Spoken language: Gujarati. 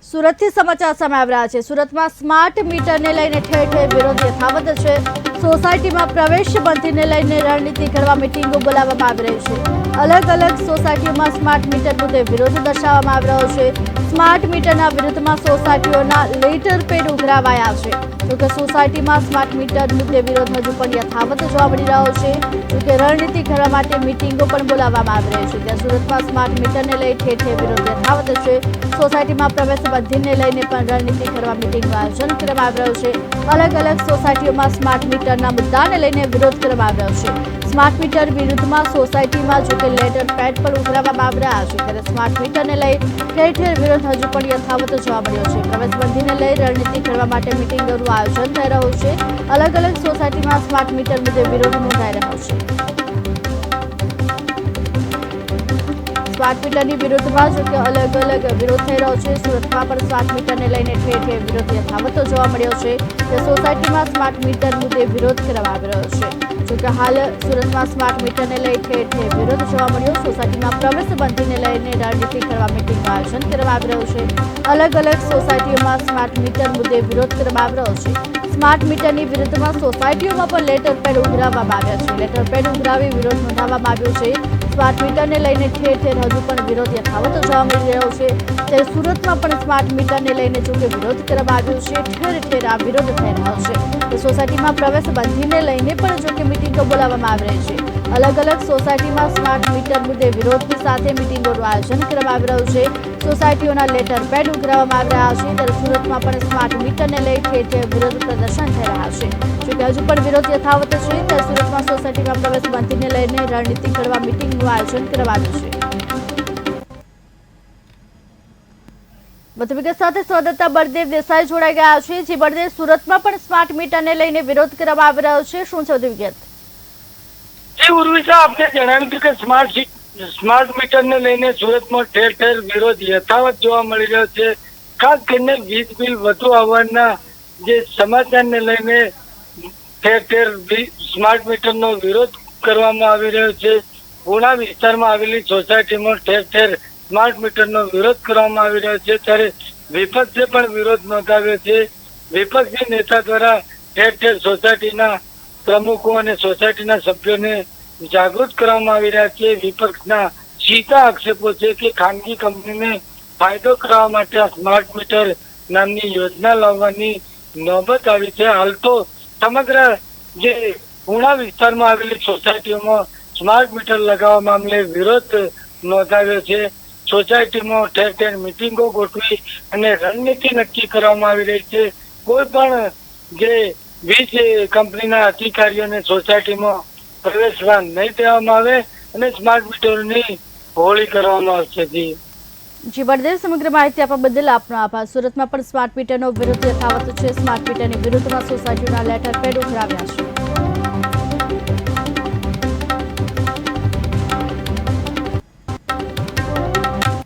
સુરતથી સમાચાર સામે આવી રહ્યા છે। સુરતમાં સ્માર્ટ મીટરને લઈને ઠેર ઠેર વિરોધ યથાવત છે। સોસાયટીમાં પ્રવેશ બંધીને લઈને રણનીતિ ઘડવા મીટિંગો બોલાવવામાં આવી રહી છે। અલગ અલગ સોસાયટીઓમાં સ્માર્ટ મીટર મુદ્દે વિરોધ દર્શાવવામાં આવી રહ્યો છે। સ્માર્ટ મીટરના વિરુદ્ધમાં સોસાયટીઓના લેટર પેડ ઉઘરાવાયા છે। જોકે સોસાયટીમાં સ્માર્ટ મીટર મુદ્દે વિરોધ હજુ પણ યથાવત જોવા મળી રહ્યો છે। જોકે રણનીતિ ઘડવા માટે મીટિંગો પણ બોલાવવામાં આવી રહી છે। ત્યાં સુરતમાં સ્માર્ટ મીટરને લઈ ઠેર ઠેર વિરોધ યથાવત છે। સોસાયટીમાં પ્રવેશ બંધીને લઈને પણ રણનીતિ ઘડવા મીટિંગનું આયોજન કરવામાં આવી રહ્યું છે। અલગ અલગ સોસાયટીઓમાં સ્માર્ટ મીટરના મુદ્દાને લઈને વિરોધ કરવામાં આવી રહ્યો છે। સ્માર્ટ મીટર વિરુદ્ધમાં સોસાયટીમાં જોકે લેટર પેડ પણ ઉઘરાવવામાં આવી રહ્યા છે, ત્યારે સ્માર્ટ મીટરને લઈ ઠેર ઠેર વિરોધ હજુ પણ યથાવત જોવા મળ્યો છે। પ્રવેશબંધીને લઈ રણનીતિ ઘડવા માટે મીટિંગોનું આયોજન થઈ રહ્યું છે। અલગ અલગ સોસાયટીમાં સ્માર્ટ મીટર મુદ્દે વિરોધ નોંધાઈ રહ્યો છે। સ્માર્ટ મીટરની વિરુદ્ધમાં જોકે અલગ અલગ વિરોધ થઈ રહ્યો છે। સુરતમાં પણ સ્માર્ટ મીટરને લઈને ઠેર ઠેર વિરોધ યથાવત જોવા મળ્યો છે। તે સોસાયટીમાં સ્માર્ટ મીટર મુદ્દે વિરોધ કરવામાં આવી રહ્યો છે। જોકે હાલ સુરતમાં સ્માર્ટ મીટરને લઈ ઠેર ઠેર વિરોધ જોવા મળ્યો। સોસાયટીમાં પ્રવેશ બંધીને લઈને રણનીતિ કરવા મીટિંગનું આયોજન કરવામાં આવી રહ્યું છે। અલગ અલગ સોસાયટીઓમાં સ્માર્ટ મીટર મુદ્દે વિરોધ કરવામાં આવી રહ્યો છે। સ્માર્ટ મીટરની વિરુદ્ધમાં સોસાયટીઓમાં પણ લેટર પેડ ઉઘરાવવામાં આવ્યા છે। લેટર પેડ ઉઘરાવી વિરોધ નોંધાવવામાં આવ્યો છે। સ્માર્ટ મીટરને લઈને ઠેર ઠેર હજુ પણ વિરોધ યથાવત જોવા મળી રહ્યો છે। ત્યારે સુરતમાં પણ સ્માર્ટ મીટરને લઈને જોકે વિરોધ કરવામાં આવ્યો છે, ઠેર ઠેર આ વિરોધ થઈ રહ્યો છે। સોસાયટીમાં પ્રવેશ બંધીને લઈને પણ જોકે મીટિંગો બોલાવવામાં આવી રહી છે। અલગ અલગ સોસાયટીમાં સ્માર્ટ મીટર મુદ્દે વિરોધની સાથે મીટિંગોનું આયોજન કરવામાં આવી રહ્યું છે। સોસાયટીઓના લેટર પેડ ઉઘરાવવામાં આવી રહ્યા છે, ત્યારે સુરતમાં પણ સ્માર્ટ મીટરને લઈ ઠેર ઠેર વિરોધ પ્રદર્શન થઈ રહ્યા છે। જોકે હજુ પણ વિરોધ યથાવત છે, ત્યારે સુરતમાં સોસાયટીમાં પ્રવેશ બંધીને લઈને રણનીતિ ઘડવા મીટિંગનું આયોજન કરવામાં આવ્યું છે। વધુ વિગત સાથે સંવાદદાતા બળદેવ દેસાઈ જોડાઈ ગયા છે। જે બળદેવ, સુરતમાં પણ સ્માર્ટ મીટરને લઈને વિરોધ કરવામાં આવી રહ્યો છે, શું છે વધુ વિગત? જી ઉર્વિશા, આપને જણાવ્યું હતું કે સ્માર્ટ મીટરને લઈને સુરતમાં ઠેર ઠેર વિરોધ યથાવત જોવા મળી રહ્યો છે। ખાસ કરીને વીજ બિલ વધુ આવવાના જે સમાચારને લઈને ઠેર ઠેર સ્માર્ટ મીટરનો વિરોધ કરવામાં આવી રહ્યો છે। પુણા વિસ્તારમાં આવેલી સોસાયટીમાં ઠેર ઠેર સ્માર્ટ મીટરનો વિરોધ કરવામાં આવી રહ્યો છે, ત્યારે વિપક્ષે પણ વિરોધ નોંધાવ્યો છે। વિપક્ષી નેતા દ્વારા ઠેર ઠેર સોસાયટીના પ્રમુખો અને સોસાયટીના સભ્યોને જાગૃત કરવામાં આવી રહ્યા છે। વિપક્ષના સીધા આક્ષેપો છે કે ખાનગી કંપનીને ફાયદો કરવા માટે આ સ્માર્ટ મીટર નામની યોજના લાવવાની નોબત આવી છે। હાલ તો સમગ્ર જે પુણા વિસ્તારમાં આવેલી સોસાયટીઓમાં સ્માર્ટ મીટર લગાવવા મામલે વિરોધ નોંધાવ્યો છે। સોસાયટીમાં ઠેર ઠેર મિટિંગો ગોઠવી અને રણનીતિ નક્કી કરવામાં આવી રહી છે। કોઈ પણ જે વીજ કંપનીના અધિકારીઓને સોસાયટીમાં પ્રવેશવા નહીં દેવામાં આવે અને સ્માર્ટ મીટરોની હોળી કરવામાં આવશે। જી બળદેવ, સમગ્ર માહિતી આપવા બદલ આપનો આભાર। સુરતમાં પણ સ્માર્ટ મીટરનો વિરોધ યથાવત છે। સ્માર્ટ મીટરની વિરુદ્ધમાં સોસાયટીઓના લેટર પેડ ઉઘરાવ્યા છે।